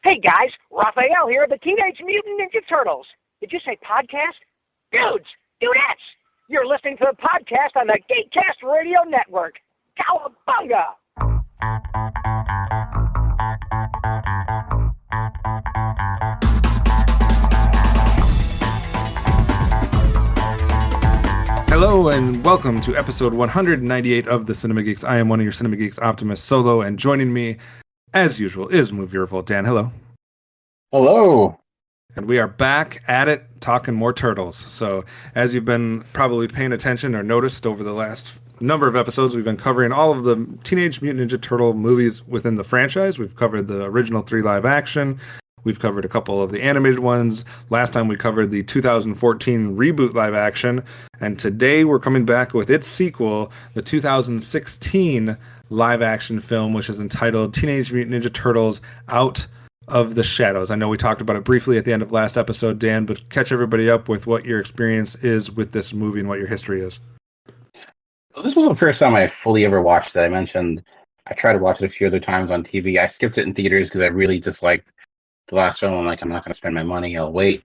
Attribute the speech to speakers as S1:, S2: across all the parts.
S1: Hey guys, Raphael here, the Teenage Mutant Ninja Turtles. Did you say podcast? Dudes, dudettes, you're listening to the podcast on the Geekcast Radio Network. Cowabunga!
S2: Hello and welcome to episode 198 of the Cinema Geeks. I am one of your Cinema Geeks, OptimusSolo, and joining me, as usual, is MovieRevolt. Dan, hello.
S3: Hello.
S2: And we are back at it, talking more Turtles. So, as you've been probably paying attention or noticed over the last number of episodes, we've been covering all of the Teenage Mutant Ninja Turtle movies within the franchise. We've covered the original 3 live action. We've covered a couple of the animated ones. Last time we covered the 2014 reboot live action. And today we're coming back with its sequel, the 2016 live action film, which is entitled Teenage Mutant Ninja Turtles Out of the Shadows. I know we talked about it briefly at the end of last episode, Dan, but catch everybody up with what your experience is with this movie and what your history is.
S3: So this was the first time I fully ever watched it. I mentioned I tried to watch it a few other times on TV. I skipped it in theaters because I really disliked the last film. I'm like, I'm not going to spend my money. I'll wait.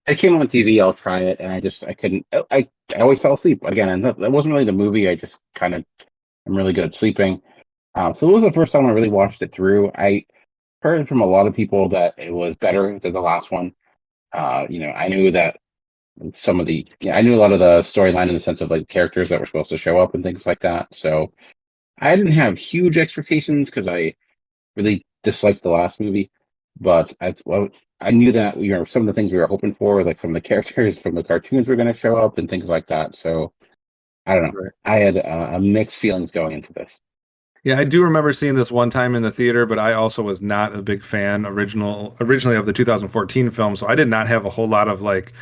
S3: It came on TV. I'll try it, and I couldn't. I always fell asleep again, and that wasn't really the movie. I just I'm really good at sleeping. So it was the first time I really watched it through. I heard from a lot of people that it was better than the last one. I knew that I knew a lot of the storyline in the sense of like characters that were supposed to show up and things like that. So I didn't have huge expectations because I really disliked the last movie. But I knew that some of the things we were hoping for, like some of the characters from the cartoons were going to show up and things like that. So I don't know. Right. I had a mixed feelings going into this.
S2: Yeah, I do remember seeing this one time in the theater, but I also was not a big fan originally of the 2014 film, so I did not have a whole lot of like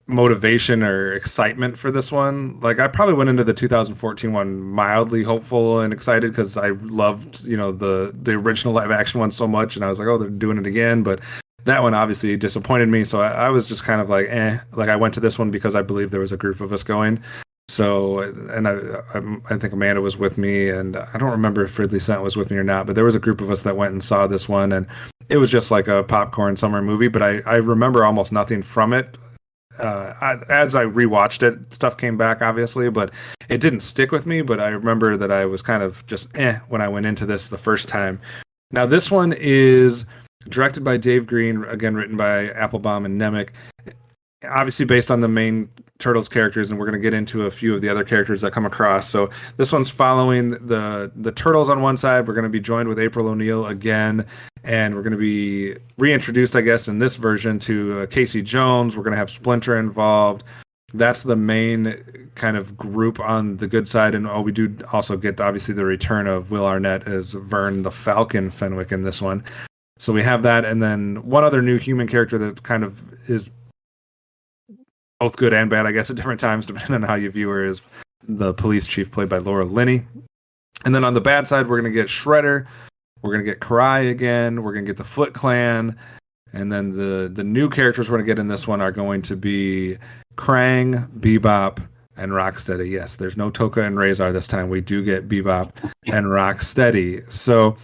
S2: motivation or excitement for this one. Like I probably went into the 2014 one mildly hopeful and excited because I loved, the original live action one so much, and I was like, oh, they're doing it again. But that one obviously disappointed me, so I was just kind of like, Like I went to this one because I believed there was a group of us going. So, and I think Amanda was with me, and I don't remember if Ridley Scott was with me or not, but there was a group of us that went and saw this one, and it was just like a popcorn summer movie. But I remember almost nothing from it. As I rewatched it, stuff came back obviously, but it didn't stick with me. But I remember that I was kind of just when I went into this the first time. Now this one is directed by Dave Green, again written by Applebaum and Nemec, obviously based on the main Turtles characters, and we're going to get into a few of the other characters that come across. So this one's following the Turtles on one side. We're going to be joined with April O'Neil again, and we're going to be reintroduced, I guess, in this version to Casey Jones. We're going to have Splinter involved. That's the main kind of group on the good side, and we do also get obviously the return of Will Arnett as Vern the Falcon Fenwick in this one. So we have that, and then one other new human character that kind of is both good and bad, I guess, at different times, depending on how you view her, is the police chief played by Laura Linney. And then on the bad side, we're going to get Shredder. We're going to get Karai again. We're going to get the Foot Clan. And then the new characters we're going to get in this one are going to be Krang, Bebop, and Rocksteady. Yes, there's no Toka and Razor this time. We do get Bebop and Rocksteady. So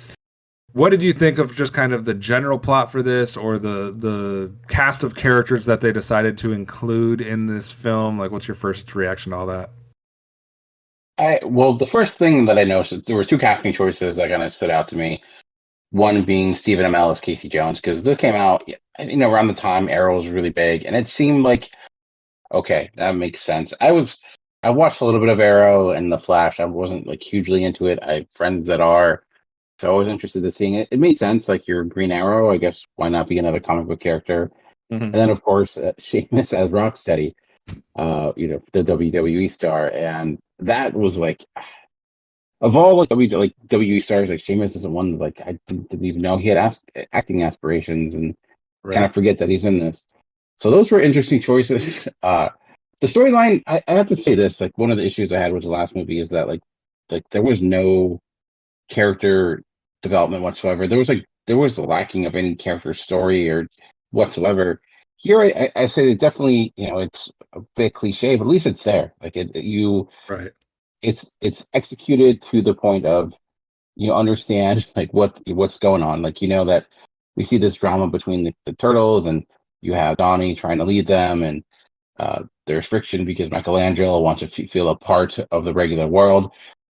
S2: what did you think of just kind of the general plot for this, or the cast of characters that they decided to include in this film? Like, what's your first reaction to all that?
S3: Well, the first thing that I noticed, there were 2 casting choices that kind of stood out to me. One being Stephen Amell as Casey Jones, because this came out, around the time Arrow was really big, and it seemed like, okay, that makes sense. I watched a little bit of Arrow and The Flash. I wasn't like hugely into it. I have friends that are. So I was interested in seeing it. It made sense, like your Green Arrow. I guess why not be another comic book character? Mm-hmm. And then, of course, Sheamus as Rocksteady, the WWE star, and that was like, of all like WWE stars, like Sheamus is the one that, like, I didn't even know he had acting aspirations, and kind of forget that he's in this. So those were interesting choices. The storyline, I have to say this, like one of the issues I had with the last movie is that like there was no character development whatsoever. There was lacking of any character story or whatsoever. Here, I say that definitely, it's a bit cliche, but at least it's there. Like
S2: right.
S3: It's executed to the point of you understand like what's going on. Like that we see this drama between the turtles, and you have Donnie trying to lead them, and there's friction because Michelangelo wants to feel a part of the regular world.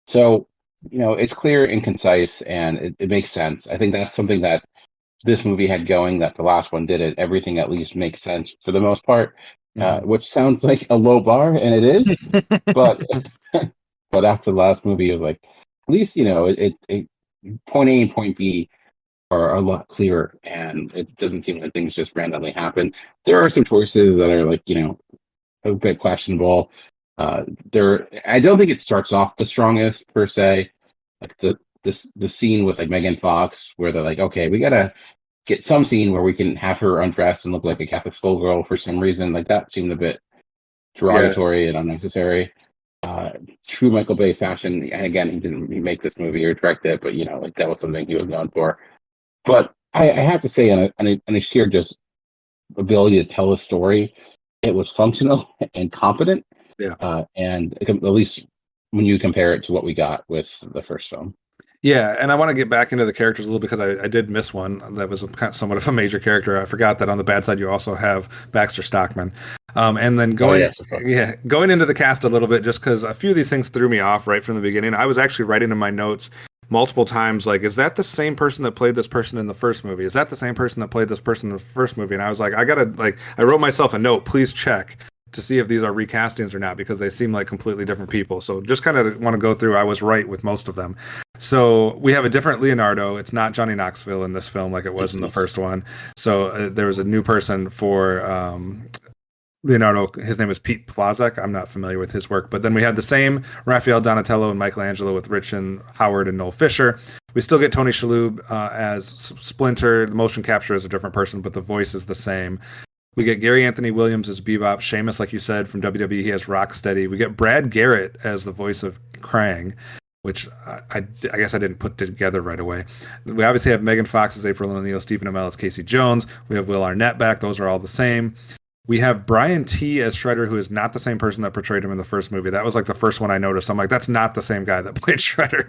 S3: So, it's clear and concise, and it makes sense. I think that's something that this movie had going that the last one didn't. Everything at least makes sense for the most part, which sounds like a low bar, and it is. but but after the last movie, it was like, at least it point A and point B are a lot clearer, and it doesn't seem like things just randomly happen. There are some choices that are like a bit questionable. I don't think it starts off the strongest per se. Like the scene with like Megan Fox, where they're like, okay, we gotta get some scene where we can have her undressed and look like a Catholic schoolgirl for some reason. Like that seemed a bit derogatory and unnecessary. True Michael Bay fashion, and again, he didn't remake this movie or direct it, but like that was something he was known for. But I have to say, on a sheer just ability to tell a story, it was functional and competent.
S2: Yeah.
S3: And at least when you compare it to what we got with the first film.
S2: Yeah, and I want to get back into the characters a little because I did miss one that was somewhat of a major character. I forgot that on the bad side you also have Baxter Stockman. And then going into the cast a little bit, just because a few of these things threw me off right from the beginning. I was actually writing in my notes multiple times, like, is that the same person that played this person in the first movie? Is that the same person that played this person in the first movie? And I was like, I wrote myself a note, please check to see if these are recastings or not, because they seem like completely different people. So just kind of want to go through. I was right with most of them. So we have a different Leonardo. It's not Johnny Knoxville in this film like it was in the first one. So there was a new person for Leonardo. His name is Pete Plazek. I'm not familiar with his work. But then we had the same Raphael Donatello and Michelangelo with Rich and Howard and Noel Fisher. We still get Tony Shalhoub as Splinter. The motion capture is a different person, but the voice is the same. We get Gary Anthony Williams as Bebop. Sheamus, like you said, from WWE, he has Rocksteady. We get Brad Garrett as the voice of Krang, which I guess I didn't put together right away. We obviously have Megan Fox as April O'Neil, Stephen Amell as Casey Jones. We have Will Arnett back. Those are all the same. We have Brian T. as Shredder, who is not the same person that portrayed him in the first movie. That was like the first one I noticed. I'm like, that's not the same guy that played Shredder.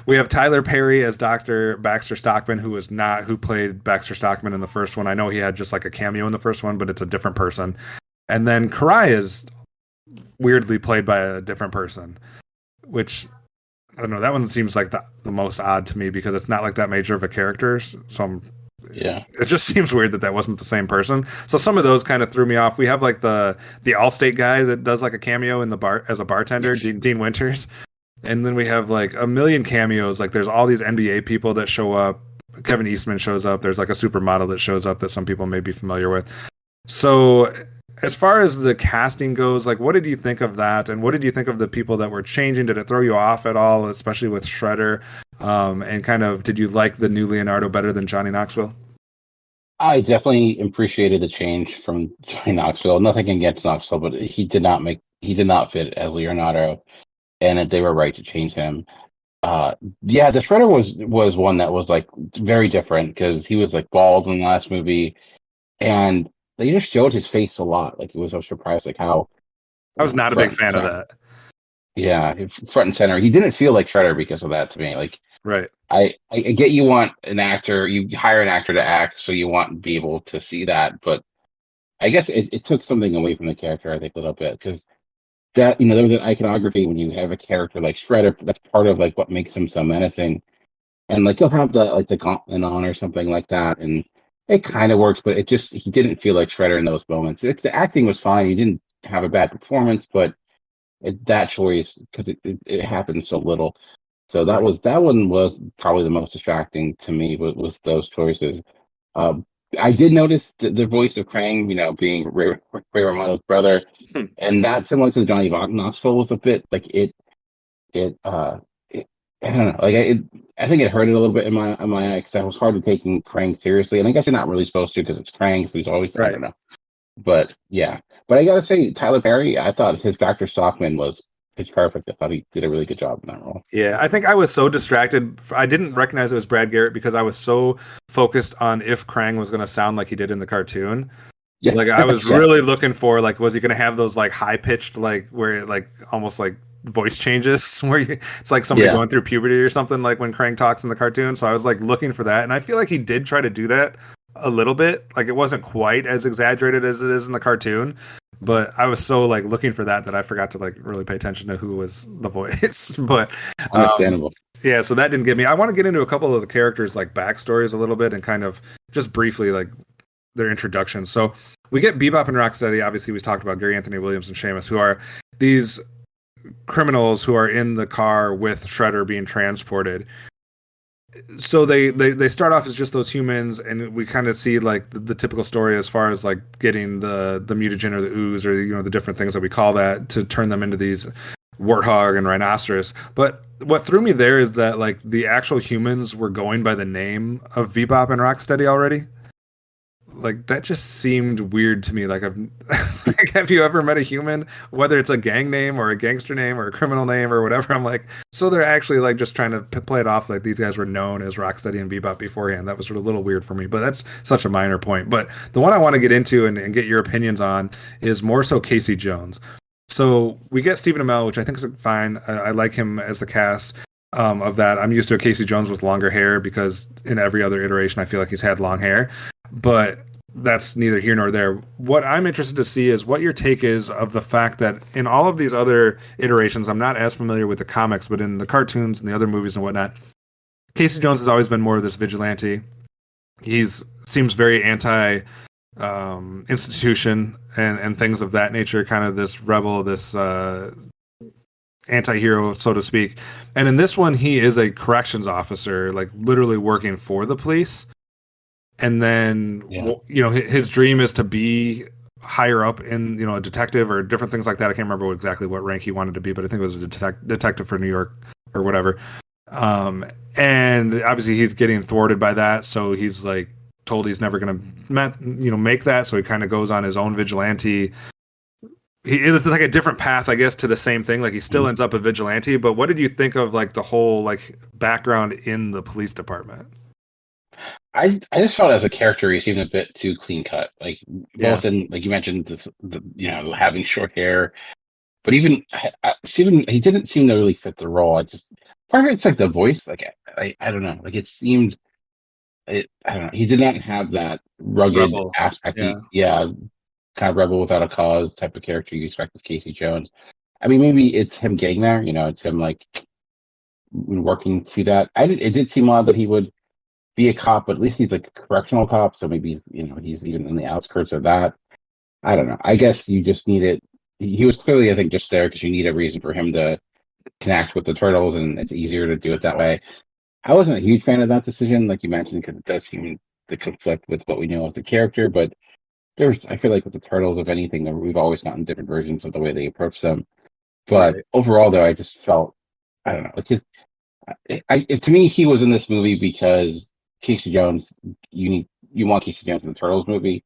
S2: We have Tyler Perry as Dr. Baxter Stockman, who played Baxter Stockman in the first one. I know he had just like a cameo in the first one, but it's a different person. And then Karai is weirdly played by a different person, which I don't know. That one seems like the most odd to me because it's not like that major of a character. So it just seems weird that wasn't the same person. So some of those kind of threw me off. We have like the Allstate guy that does like a cameo in the bar as a bartender, Dean Winters. And then we have like a million cameos. Like there's all these NBA people that show up. Kevin Eastman shows up. There's like a supermodel that shows up that some people may be familiar with. So as far as the casting goes, like what did you think of that? And what did you think of the people that were changing? Did it throw you off at all, especially with Shredder? And kind of, did you like the new Leonardo better than Johnny Knoxville?
S3: I definitely appreciated the change from Johnny Knoxville. Nothing against Knoxville, but he did not fit as Leonardo, and they were right to change him. The Shredder was one that was like very different because he was like bald in the last movie, and they just showed his face a lot. Like it was so surprised, like how
S2: I was not a big fan of that.
S3: Yeah, front and center. He didn't feel like Shredder because of that to me. Like,
S2: right.
S3: I get you want an actor, you hire an actor to act, so you want to be able to see that. But I guess it took something away from the character, I think, a little bit, because that there was an iconography when you have a character like Shredder. That's part of like what makes him so menacing, and like he'll have the gauntlet on or something like that, and it kind of works. But he didn't feel like Shredder in those moments. The acting was fine. He didn't have a bad performance, but that choice, because it happened so little. So that one was probably the most distracting to me was those choices. I did notice the voice of Krang, being Ray Romano's brother, and that similar to the Johnny Knoxville was a bit like it. I don't know, like I think it hurted a little bit in my eye because I was hard taking Krang seriously, and I guess you're not really supposed to because it's Krang, so he's always right. I don't know, but I gotta say Tyler Perry, I thought his Dr. Stockman was pitch perfect. I thought he did a really good job in that role.
S2: Yeah, I think I was so distracted. I didn't recognize it was Brad Garrett because I was so focused on if Krang was going to sound like he did in the cartoon. Yeah. Like I was really looking for, like, was he going to have those like high pitched, like where like almost like voice changes where it's like somebody going through puberty or something, like when Krang talks in the cartoon. So I was like looking for that, and I feel like he did try to do that a little bit. Like it wasn't quite as exaggerated as it is in the cartoon, but I was so like looking for that I forgot to like really pay attention to who was the voice. But
S3: understandable.
S2: Yeah, so that didn't get me. I want to get into a couple of the characters like backstories a little bit and kind of just briefly like their introduction. So we get Bebop and Rocksteady. Obviously, we talked about Gary Anthony Williams and Seamus, who are these criminals who are in the car with Shredder being transported. So they start off as just those humans, and we kind of see like the typical story as far as like getting the mutagen or the ooze or the different things that we call that to turn them into these warthog and rhinoceros. But what threw me there is that like the actual humans were going by the name of Bebop and Rocksteady already. Like that just seemed weird to me. Like have you ever met a human, whether it's a gang name or a gangster name or a criminal name or whatever? I'm like, so they're actually like just trying to play it off like these guys were known as Rocksteady and Bebop beforehand. That was sort of a little weird for me, but that's such a minor point. But the one I want to get into and get your opinions on is more so Casey Jones. So we get Stephen Amell, which I think is fine. I like him as the cast of that. I'm used to a Casey Jones with longer hair because in every other iteration, I feel like he's had long hair. But that's neither here nor there. What I'm interested to see is what your take is of the fact that in all of these other iterations, I'm not as familiar with the comics, but in the cartoons and the other movies and whatnot, Casey Jones has always been more of this vigilante. Seems very anti institution and things of that nature, kind of this rebel, this anti-hero, so to speak. And in this one, he is a corrections officer, like literally working for the police. And then, his dream is to be higher up in, a detective or different things like that. I can't remember exactly what rank he wanted to be, but I think it was a detective for New York or whatever. And obviously he's getting thwarted by that. So he's like told he's never going to, make that. So he kind of goes on his own vigilante. It's like a different path, I guess, to the same thing. Like he still ends up a vigilante. But what did you think of like the whole like background in the police department?
S3: I just felt as a character he's even a bit too clean cut. Like both in like you mentioned having short hair, but even Stephen, he didn't seem to really fit the role. Part of it's like the voice. Like I don't know. Like it seemed. I don't know. He did not have that rugged rebel aspect. Kind of rebel without a cause type of character you expect with Casey Jones. I mean, maybe it's him getting there. It's him like working to that. It did seem odd that he would be a cop, but at least he's like a correctional cop, so maybe he's even in the outskirts of that. I don't know. I guess you just need it. He was clearly, I think, just there because you need a reason for him to connect with the Turtles, and it's easier to do it that way. I wasn't a huge fan of that decision, like you mentioned, because it does seem to conflict with what we know as the character. But I feel like with the Turtles, if anything, we've always gotten different versions of the way they approach them. But overall, though, I just felt, I don't know, like to me, he was in this movie because Casey Jones, you want Casey Jones in the Turtles movie.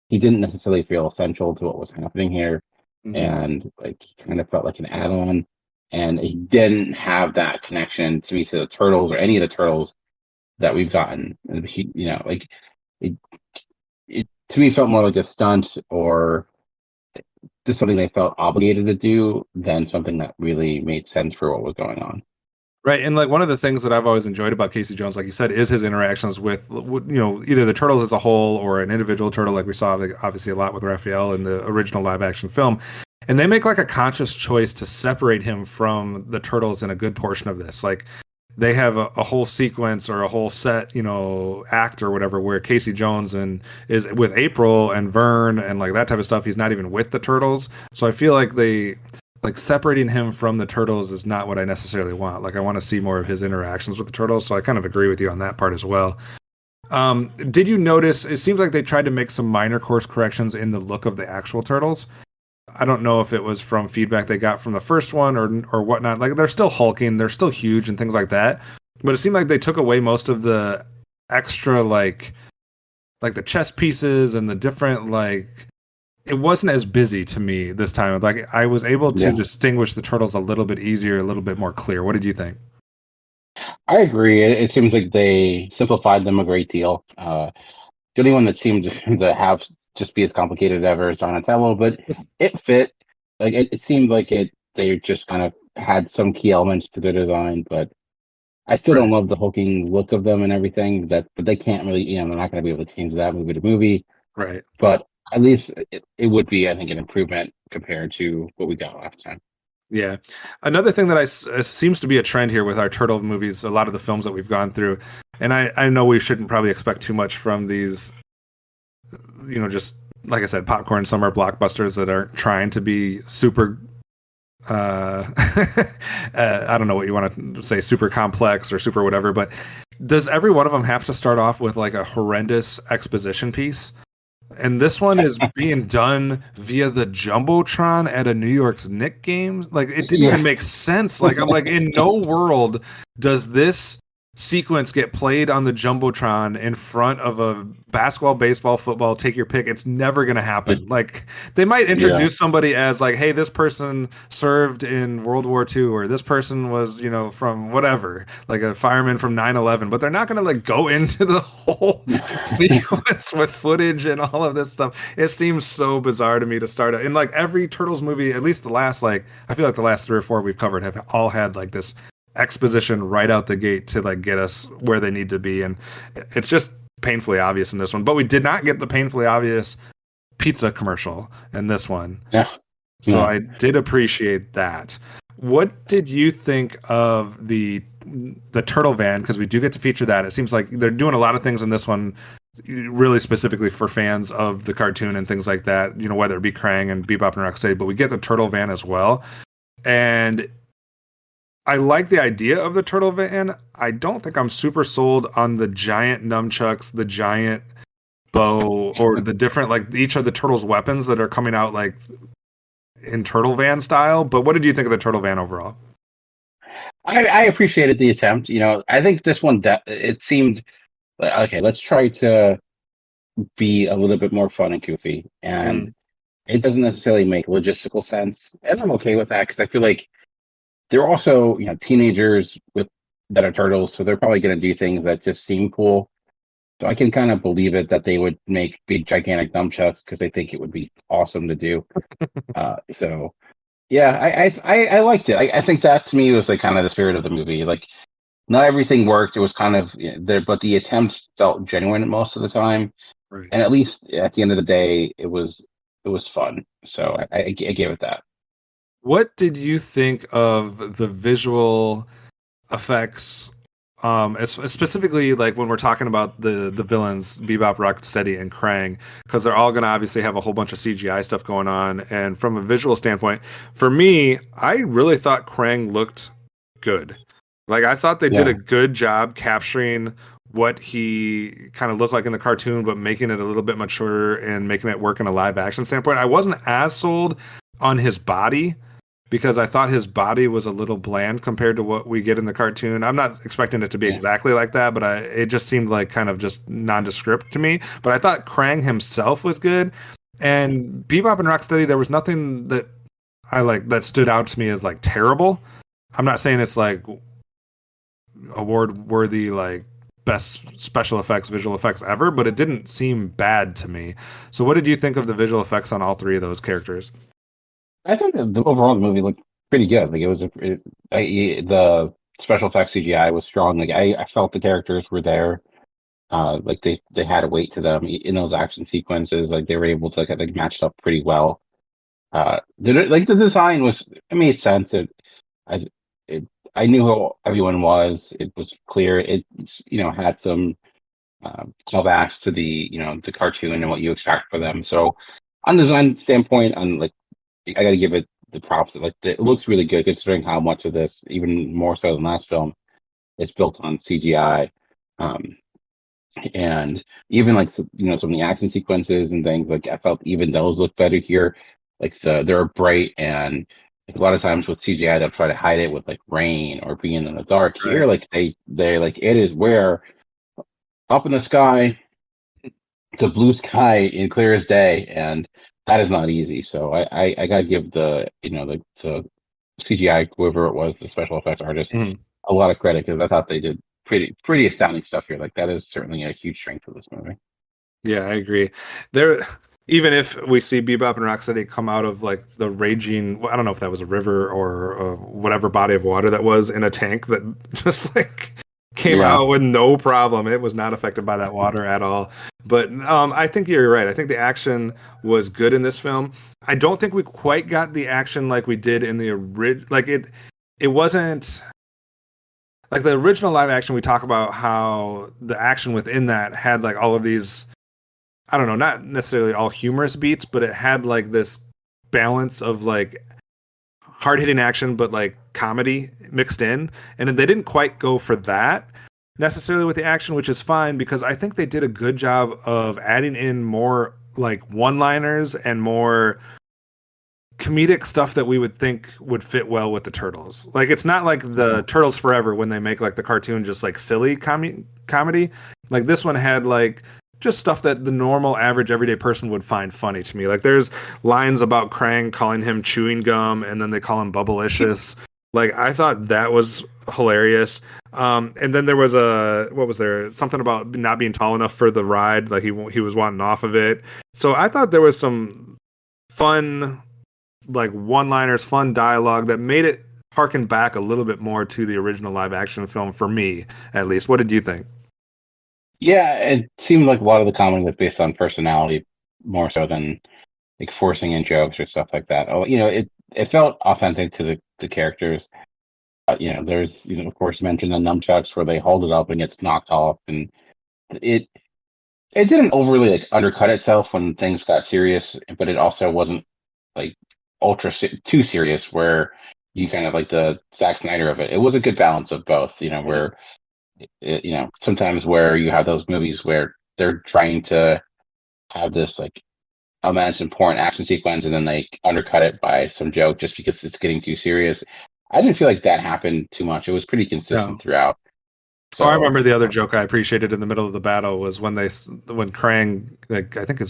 S3: He didn't necessarily feel essential to what was happening here, and like he kind of felt like an add-on. And he didn't have that connection to me to the Turtles or any of the Turtles that we've gotten. And he, like it to me felt more like a stunt or just something they felt obligated to do than something that really made sense for what was going on.
S2: Right, and like one of the things that I've always enjoyed about Casey Jones, like you said, is his interactions with, either the Turtles as a whole or an individual turtle, like we saw obviously a lot with Raphael in the original live-action film. And they make like a conscious choice to separate him from the Turtles in a good portion of this. Like they have a whole sequence or a whole set, act or whatever, where Casey Jones is with April and Vern and like that type of stuff. He's not even with the Turtles. So I feel like separating him from the Turtles is not what I necessarily want. Like I want to see more of his interactions with the Turtles. So I kind of agree with you on that part as well. Did you notice, it seems like they tried to make some minor course corrections in the look of the actual Turtles. I don't know if it was from feedback they got from the first one or whatnot. Like they're still hulking, they're still huge and things like that. But it seemed like they took away most of the extra like the chest pieces and the different it wasn't as busy to me this time. Like I was able to distinguish the Turtles a little bit easier, a little bit more clear. What did you think?
S3: I agree. It seems like they simplified them a great deal. The only one that seemed to have just be as complicated ever is Donatello, but it fit. Like it seemed like they just kind of had some key elements to their design, but I still don't love the hulking look of them and everything. But they can't really, they're not going to be able to change that movie to movie.
S2: Right.
S3: But at least it would be, I think, an improvement compared to what we got last time.
S2: Yeah. Another thing that seems to be a trend here with our turtle movies, a lot of the films that we've gone through, and I know we shouldn't probably expect too much from these, just like I said, popcorn summer blockbusters that aren't trying to be super, I don't know what you want to say, super complex or super whatever, but does every one of them have to start off with like a horrendous exposition piece? And this one is being done via the Jumbotron at a New York's Knicks game. Like, it didn't even make sense. Like, I'm like, in no world does this sequence get played on the Jumbotron in front of a basketball, baseball, football, take your pick. It's never going to happen. Like, they might introduce somebody as like, hey, this person served in World War II, or this person was, from whatever, like a fireman from 9/11, but they're not going to like go into the whole sequence with footage and all of this stuff. It seems so bizarre to me to start in like every Turtles movie, at least the last, I feel like the last 3 or 4 we've covered have all had like this exposition right out the gate to like get us where they need to be, and it's just painfully obvious in this one. But we did not get the painfully obvious pizza commercial in this one. So I did appreciate that. What did you think of the turtle van? Because we do get to feature that. It seems like they're doing a lot of things in this one really specifically for fans of the cartoon and things like that, whether it be Krang and Bebop and Rocksteady, but we get the turtle van as well. And I like the idea of the turtle van. I don't think I'm super sold on the giant nunchucks, the giant bow, or the different, like, each of the turtles' weapons that are coming out, like, in turtle van style. But what did you think of the turtle van overall?
S3: I appreciated the attempt. I think this one, it seemed like, okay, let's try to be a little bit more fun and goofy. And it doesn't necessarily make logistical sense. And I'm okay with that, because I feel like they're also, teenagers that are turtles, so they're probably going to do things that just seem cool. So I can kind of believe it that they would make big, gigantic nunchucks because they think it would be awesome to do. So, yeah, I liked it. I think that to me was like kind of the spirit of the movie. Like, not everything worked. It was kind of there, but the attempt felt genuine most of the time. Right. And at least at the end of the day, it was fun. So I gave it that.
S2: What did you think of the visual effects, specifically like when we're talking about the villains, Bebop, Rocksteady, and Krang, because they're all going to obviously have a whole bunch of CGI stuff going on. And from a visual standpoint, for me, I really thought Krang looked good. Like, I thought they did a good job capturing what he kind of looked like in the cartoon, but making it a little bit mature and making it work in a live action standpoint. I wasn't as sold on his body, because I thought his body was a little bland compared to what we get in the cartoon. I'm not expecting it to be exactly like that, but it just seemed like kind of just nondescript to me. But I thought Krang himself was good. And Bebop and Rocksteady, there was nothing that I like that stood out to me as like terrible. I'm not saying it's like award-worthy, like best special effects, visual effects ever, but it didn't seem bad to me. So what did you think of the visual effects on all 3 of those characters?
S3: I think the overall the movie looked pretty good. Like, it was the special effects CGI was strong. Like, I felt the characters were there. Like they had a weight to them in those action sequences. Like, they were able to like matched up pretty well. The design it made sense. I knew who everyone was. It was clear. It had some callbacks to the cartoon and what you expect for them. So on the design standpoint, I got to give it the props. Like, it looks really good considering how much of this, even more so than last film, is built on CGI. And even like some of the action sequences and things, like I felt even those look better here. Like they're bright, and like, a lot of times with CGI they'll try to hide it with like rain or being in the dark. Right. Here, like they like it is where up in the sky, the blue sky in clear as day, and that is not easy. So I gotta give the CGI, whoever it was, the special effects artist, a lot of credit, because I thought they did pretty astounding stuff here. Like, that is certainly a huge strength of this movie.
S2: Yeah, I agree. even if we see Bebop and Rocksteady come out of like the raging, I don't know if that was a river or whatever body of water that was in a tank that just like came out with no problem. It was not affected by that water at all. But I think you're right. I think the action was good in this film. I don't think we quite got the action like we did in the original. Like it wasn't like the original live action. We talk about how the action within that had like all of these, I don't know, not necessarily all humorous beats, but it had like this balance of like hard hitting action, but like comedy mixed in. And they didn't quite go for that necessarily with the action, which is fine because I think they did a good job of adding in more like one-liners and more comedic stuff that we would think would fit well with the Turtles. Like it's not like the Turtles Forever when they make like the cartoon just like silly comedy. Like this one had like just stuff that the normal, average, everyday person would find funny to me. Like there's lines about Krang calling him chewing gum, and then they call him Bubblicious. Like I thought that was hilarious. And then there was something about not being tall enough for the ride. Like he was wanting off of it. So I thought there was some fun, like one-liners, fun dialogue that made it harken back a little bit more to the original live action film for me, at least. What did you think?
S3: Yeah, it seemed like a lot of the comedy was based on personality more so than like forcing in jokes or stuff like that. Oh, it felt authentic to the characters. There's of course mention the nunchucks where they hold it up and gets knocked off, and it didn't overly like undercut itself when things got serious, but it also wasn't like too serious where you kind of like the Zack Snyder of it. It was a good balance of both. Where sometimes where you have those movies where they're trying to have this like immense important action sequence and then they undercut it by some joke just because it's getting too serious. I didn't feel like that happened too much. It was pretty consistent throughout.
S2: So I remember the other joke I appreciated in the middle of the battle was when Krang, like I think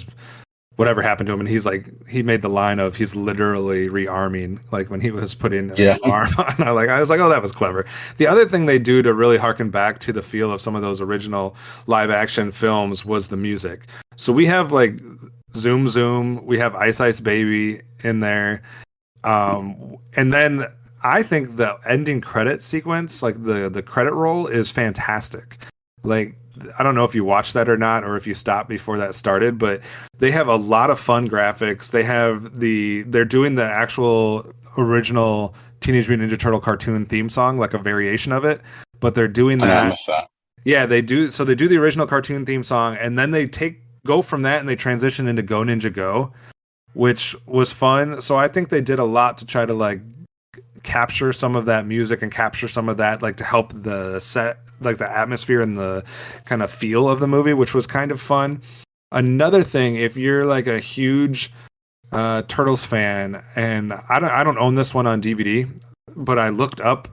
S2: whatever happened to him, and he made the line of he's literally rearming, like when he was putting arm on. I was like, oh, that was clever. The other thing they do to really harken back to the feel of some of those original live action films was the music. So we have like Zoom Zoom, we have Ice Ice Baby in there, and then I think the ending credit sequence, like the credit roll, is fantastic. Like I don't know if you watched that or not, or if you stopped before that started, but they have a lot of fun graphics. They're doing the actual original Teenage Mutant Ninja Turtle cartoon theme song, like a variation of it, but they're doing that. Yeah, they do. So they do the original cartoon theme song, and then they go from that and they transition into Go Ninja Go, which was fun. So I think they did a lot to try to like capture some of that music and capture some of that like to help the set, like the atmosphere and the kind of feel of the movie, which was kind of fun. Another thing, if you're like a huge Turtles fan, and I don't own this one on DVD, but I looked up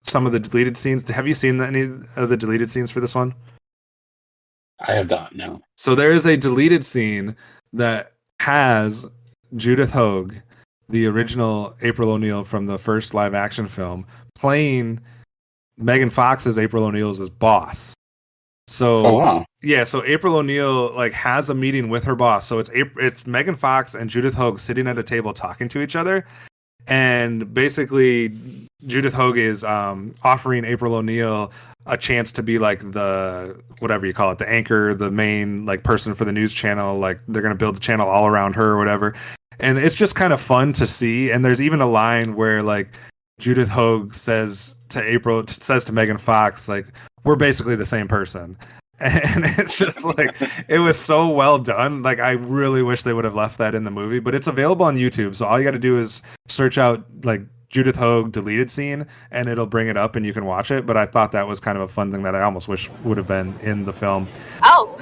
S2: some of the deleted scenes. Have you seen any of the deleted scenes for this one?
S3: I have not, no.
S2: So there is a deleted scene that has Judith Hoag, the original April O'Neil from the first live action film, playing Megan Fox as April O'Neil's boss. So so April O'Neil like has a meeting with her boss. So it's Megan Fox and Judith Hoag sitting at a table talking to each other, and basically Judith Hoag is offering April O'Neil a chance to be like the whatever you call it, the anchor, the main like person for the news channel. Like they're gonna build the channel all around her or whatever. And it's just kind of fun to see. And there's even a line where like Judith Hoag says to Megan Fox, like, we're basically the same person. And it's just like, it was so well done. Like, I really wish they would have left that in the movie, but it's available on YouTube. So all you got to do is search out like Judith Hoag deleted scene and it'll bring it up and you can watch it. But I thought that was kind of a fun thing that I almost wish would have been in the film.
S4: Oh,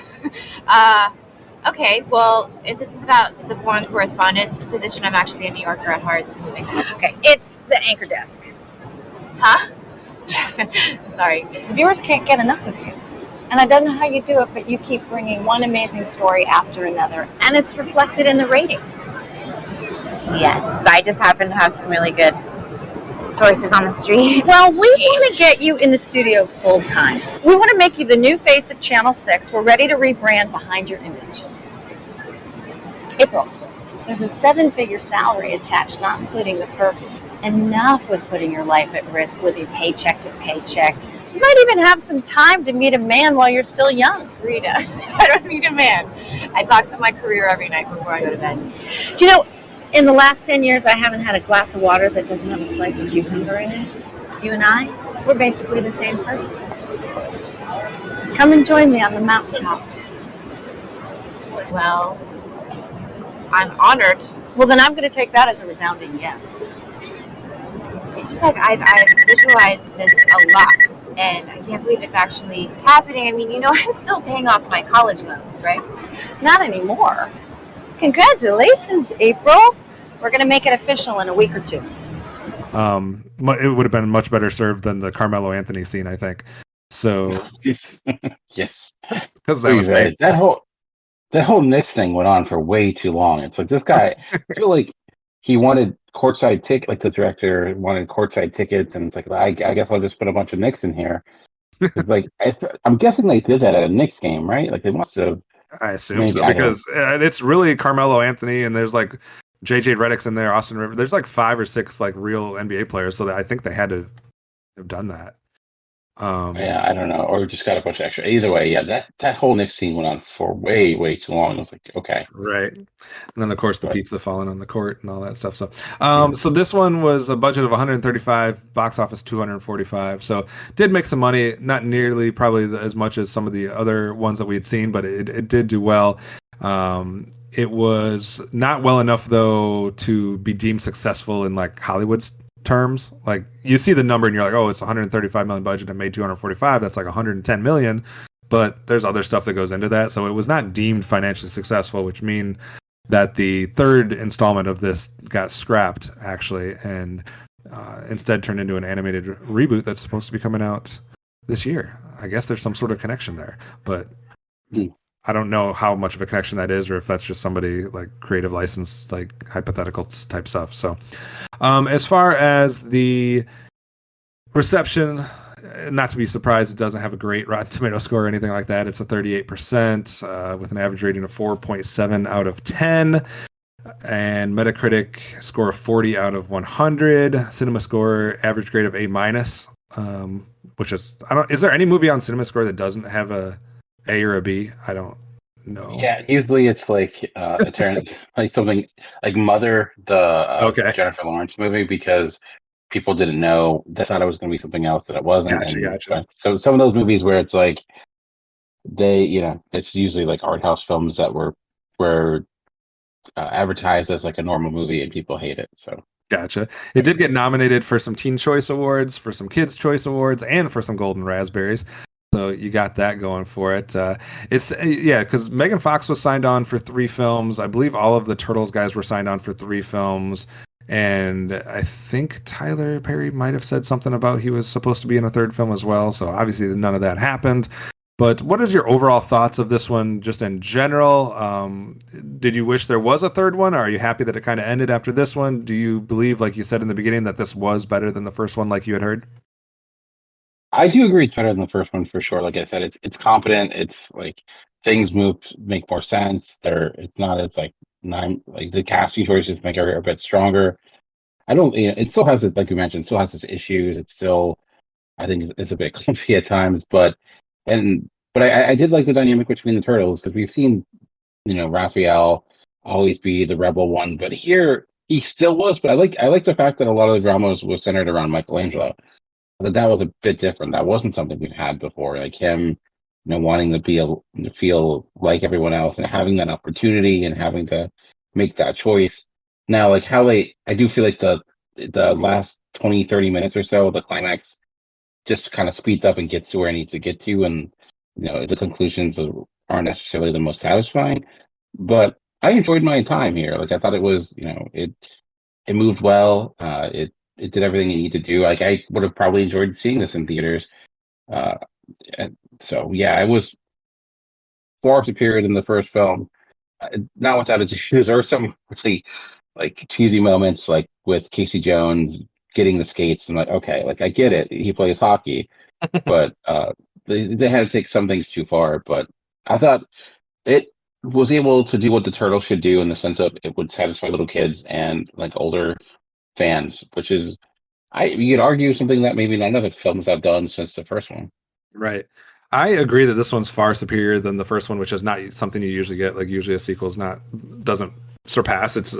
S4: okay, well, if this is about the foreign correspondent's position, I'm actually a New Yorker at heart, so moving.
S5: Okay, it's the anchor desk.
S4: Huh? Sorry.
S5: Viewers can't get enough of you. And I don't know how you do it, but you keep bringing one amazing story after another, and it's reflected in the ratings.
S4: Yes, I just happen to have some really good sources on the street.
S5: Well, we want to get you in the studio full time. We want to make you the new face of Channel 6. We're ready to rebrand behind your image. April, there's a 7-figure salary attached, not including the perks. Enough with putting your life at risk living paycheck to paycheck. You might even have some time to meet a man while you're still young.
S4: Rita, I don't need a man. I talk to my career every night before I go to bed.
S5: Do you know, in the last 10 years, I haven't had a glass of water that doesn't have a slice of cucumber in it. You and I, we're basically the same person. Come and join me on the mountaintop.
S4: Well, I'm honored.
S5: Well, then I'm going to take that as a resounding yes.
S4: It's just like I've visualized this a lot, and I can't believe it's actually happening. I mean, I'm still paying off my college loans, right?
S5: Not anymore. Congratulations, April. We're going to make it official in a week or two.
S2: It would have been much better served than the Carmelo Anthony scene, I think. So
S3: yes,
S2: because that was
S3: right. That whole Knicks thing went on for way too long. It's like this guy. I feel like he wanted courtside ticket, like the director wanted courtside tickets, and it's like I guess I'll just put a bunch of Knicks in here. It's like I'm guessing they did that at a Knicks game, right? Like they must have.
S2: I assume so because it's really Carmelo Anthony, and there's like JJ Redick's in there, Austin Rivers. There's like 5 or 6 like real NBA players, so I think they had to have done that.
S3: Yeah, I don't know, or just got a bunch of extra. Either way, yeah, that whole Knicks scene went on for way too long. I was like, okay,
S2: right. And then of course the pizza falling on the court and all that stuff. So this one was a budget of 135, box office 245. So did make some money, not nearly probably as much as some of the other ones that we had seen, but it did do well. It was not well enough though to be deemed successful in like Hollywood's terms. Like you see the number and you're like, oh, it's 135 million budget and made 245. That's like 110 million. But there's other stuff that goes into that. So it was not deemed financially successful, which mean that the third installment of this got scrapped actually, and instead turned into an animated reboot that's supposed to be coming out this year. I guess there's some sort of connection there, but I don't know how much of a connection that is, or if that's just somebody like creative license, like hypothetical type stuff. So, as far as the reception, not to be surprised, it doesn't have a great Rotten Tomato score or anything like that. It's a 38% with an average rating of 4.7 out of 10, and Metacritic score of 40 out of 100. Cinema Score average grade of A-, which is Is there any movie on Cinema Score that doesn't have a A or a B? I don't know.
S3: Yeah, usually it's like like something like Mother, the Jennifer Lawrence movie, because people didn't know. They thought it was going to be something else that it wasn't.
S2: Gotcha.
S3: So some of those movies where it's like it's usually like art house films that were advertised as like a normal movie and people hate it. So.
S2: Gotcha. It did get nominated for some Teen Choice Awards, for some Kids Choice Awards, and for some Golden Raspberries. So you got that going for it. Because Megan Fox was signed on for 3 films. I believe all of the Turtles guys were signed on for 3 films. And I think Tyler Perry might have said something about he was supposed to be in a 3rd film as well. So obviously none of that happened. But what is your overall thoughts of this one just in general? Did you wish there was a 3rd one? Or are you happy that it kind of ended after this one? Do you believe, like you said in the beginning, that this was better than the first one like you had heard?
S3: I do agree it's better than the first one for sure. Like I said, it's competent. It's like things make more sense. It's not as like the casting choices make it a bit stronger. It still has it, like you mentioned, still has its issues. It's still, I think it's a bit clumsy at times, but I did like the dynamic between the Turtles, because we've seen, Raphael always be the rebel one, but here he still was. But I like the fact that a lot of the drama was centered around Michelangelo. That was a bit different. That wasn't something we've had before. Like him, wanting to feel like everyone else and having that opportunity and having to make that choice. Now, like I do feel like the last 20, 30 minutes or so, the climax just kind of speeds up and gets to where it needs to get to, and the conclusions aren't necessarily the most satisfying. But I enjoyed my time here. Like I thought it was, it moved well. It did everything it needed to do. Like I would have probably enjoyed seeing this in theaters. So yeah, it was far superior than the first film. Not without its issues. There were some really like cheesy moments, like with Casey Jones getting the skates. I'm like, okay, like I get it. He plays hockey, but they had to take some things too far. But I thought was able to do what the Turtles should do in the sense of it would satisfy little kids and like older fans, which is you could argue something that maybe none of the films have done since the first one.
S2: Right. I agree that this one's far superior than the first one, which is not something you usually get. Like usually a sequel doesn't surpass its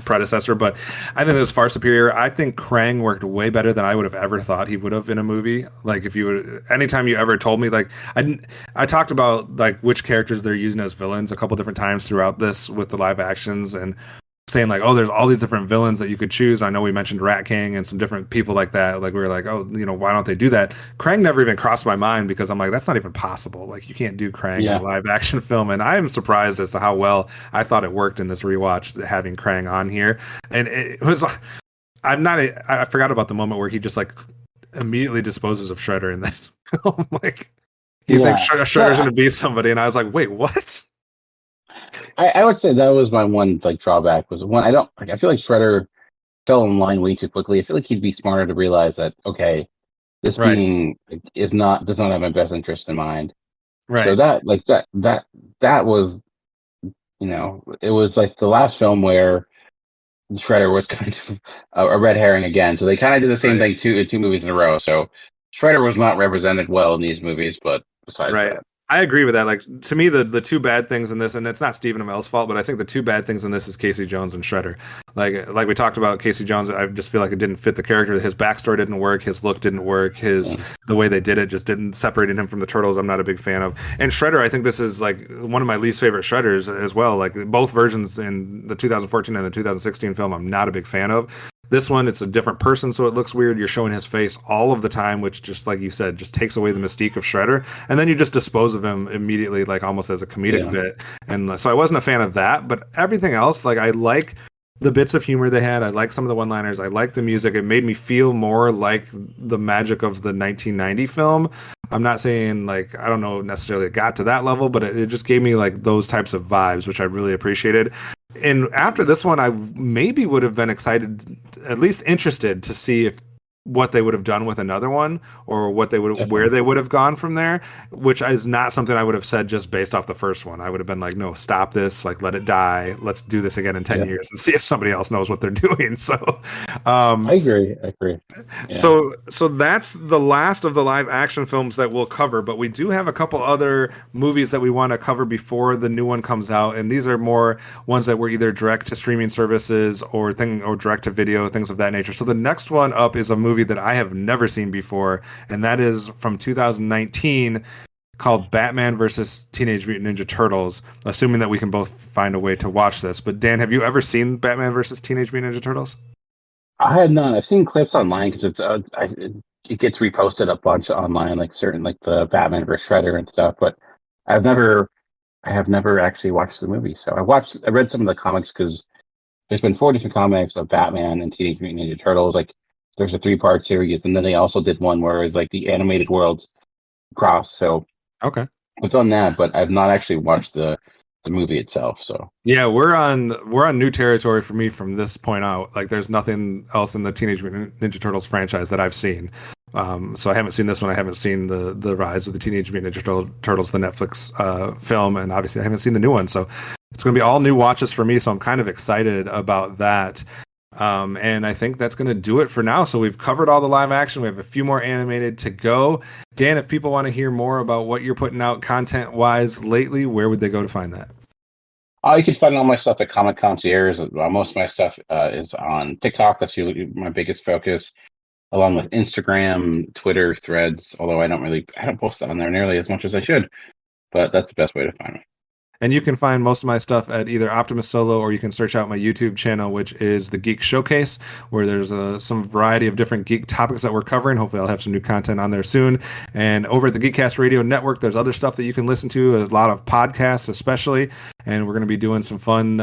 S2: predecessor, but I think it was far superior. I think Krang worked way better than I would have ever thought he would have in a movie. Like if you would, anytime you ever told me, like I talked about like which characters they're using as villains a couple different times throughout this with the live actions and saying like, oh, there's all these different villains that you could choose. I know we mentioned Rat King and some different people like that. Like we were like, oh, why don't they do that? Krang never even crossed my mind because I'm like, that's not even possible. Like you can't do Krang in a live action film. And I am surprised as to how well I thought it worked in this rewatch having Krang on here. And it was, I forgot about the moment where he just like immediately disposes of Shredder in this film. Like he thinks Shredder's going to be somebody. And I was like, wait, what?
S3: I would say that was my one like drawback was one. I feel like Shredder fell in line way too quickly. I feel like he'd be smarter to realize that this being does not have my best interest in mind. Right. So that was it was like the last film where Shredder was kind of a red herring again. So they kind of did the same thing two movies in a row. So Shredder was not represented well in these movies, but besides that.
S2: I agree with that. Like to me, the two bad things in this, and it's not Stephen Amell's fault, but I think the two bad things in this is Casey Jones and Shredder. Like we talked about Casey Jones, I just feel like it didn't fit the character. His backstory didn't work. His look didn't work. The way they did it just didn't separate him from the Turtles. I'm not a big fan of. And Shredder, I think this is like one of my least favorite Shredders as well. Like both versions in the 2014 and the 2016 film, I'm not a big fan of. This one, it's a different person, so it looks weird. You're showing his face all of the time, which just like you said, just takes away the mystique of Shredder. And then you just dispose of him immediately, like almost as a comedic bit. And so I wasn't a fan of that, but everything else, like I like the bits of humor they had. I like some of the one-liners. I like the music. It made me feel more like the magic of the 1990 film. I'm not saying like, I don't know necessarily it got to that level, but it just gave me like those types of vibes, which I really appreciated. And after this one, I maybe would have been excited, at least interested to see what they would have done with another one or where they would have gone from there, which is not something I would have said just based off the first one. I would have been like, no, stop this. Like, let it die. Let's do this again in 10 years and see if somebody else knows what they're doing. So,
S3: I agree. Yeah.
S2: So that's the last of the live action films that we'll cover, but we do have a couple other movies that we want to cover before the new one comes out. And these are more ones that were either direct to streaming services or direct to video, things of that nature. So the next one up is a movie that I have never seen before, and that is from 2019 called Batman versus Teenage Mutant Ninja Turtles, assuming that we can both find a way to watch this. But Dan, have you ever seen Batman versus Teenage Mutant Ninja Turtles?
S3: I had not. I've seen clips online because it gets reposted a bunch online, like certain like the Batman versus Shredder and stuff, but I have never actually watched the movie. So I read some of the comics because there's been 4 different comics of Batman and Teenage Mutant Ninja Turtles. Like there's a 3-part series, and then they also did one where it's like the animated worlds cross. So
S2: okay,
S3: it's on that, but I've not actually watched the movie itself. So
S2: yeah, we're on new territory for me from this point out. Like there's nothing else in the Teenage Mutant Ninja Turtles franchise that I've seen. So I haven't seen this one. I haven't seen the Rise of the Teenage Mutant Ninja Turtles, the Netflix film, and obviously I haven't seen the new one. So it's going to be all new watches for me. So I'm kind of excited about that. And I think that's going to do it for now. So we've covered all the live action. We have a few more animated to go. Dan, if people want to hear more about what you're putting out content-wise lately, where would they go to find that?
S3: You can find all my stuff at Comic Concierge. Most of my stuff is on TikTok. That's usually my biggest focus, along with Instagram, Twitter, Threads, although I don't post on there nearly as much as I should. But that's the best way to find me.
S2: And you can find most of my stuff at either OptimusSolo or you can search out my YouTube channel, which is the Geek Showcase, where there's some variety of different geek topics that we're covering. Hopefully I'll have some new content on there soon. And over at the Geekcast Radio Network, there's other stuff that you can listen to, a lot of podcasts especially. And we're going to be doing some fun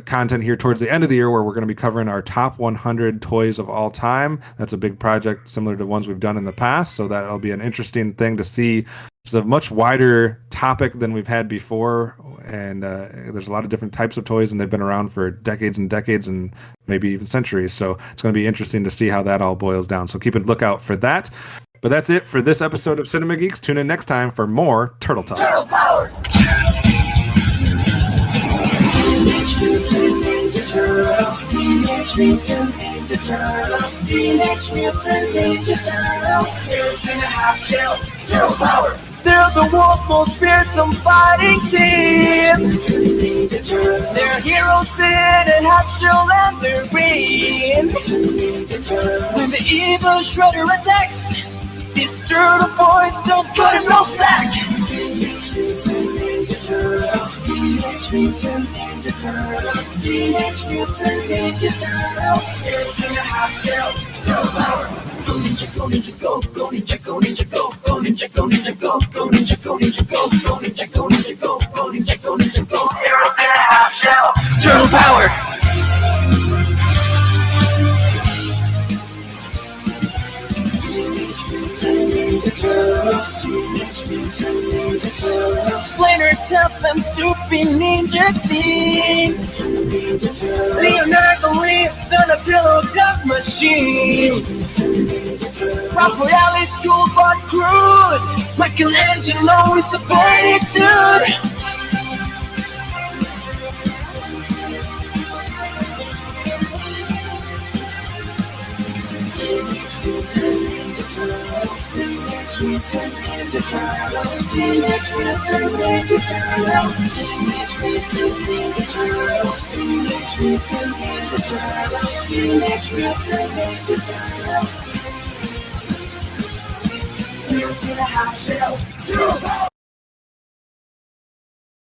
S2: content here towards the end of the year where we're going to be covering our top 100 toys of all time. That's a big project similar to ones we've done in the past. So that'll be an interesting thing to see. It's a much wider topic than we've had before, and there's a lot of different types of toys, and they've been around for decades and decades and maybe even centuries. So it's going to be interesting to see how that all boils down. So keep a lookout for that. But that's it for this episode of Cinema Geeks. Tune in next time for more Turtle Talk.
S6: Turtle Power! Ninja Turtles, Teenage Mutant Ninja Turtles, Teenage Mutant Ninja Turtles, heroes in a half shell, turtle power. They're the world's most fearsome fighting team. They're heroes in a half shell and they're green. When the evil Shredder attacks, these turtle boys don't cut him no slack. Teenage Mutant Ninja Turtles, Teenage Mutant Ninja Turtles, Teenage Mutant Ninja Turtles, heroes in a half shell, turtle power. Go ninja, go ninja, go, go ninja, go ninja, go, go ninja, go ninja, go, go ninja, go ninja, go, go ninja, go ninja, go, go ninja, go ninja, go. Heroes in a half shell, turtle power. Teenage Mutant Ninja Turtles, Teenage Mutant Ninja Turtles, Splinter, Tough and Soupy Ninja Teens, Leonardo lives on a pillow dust machine. Raphael is cool but crude, Michelangelo is a funny dude. Teenage Mutant Ninja Turtles, Teenage Mutant Ninja Turtles, Teenage Mutant Ninja Turtles, Teenage Mutant Ninja Turtles, Teenage Mutant Ninja Turtles, Teenage Mutant Ninja Turtles. Heroes in a half shell, turtle power.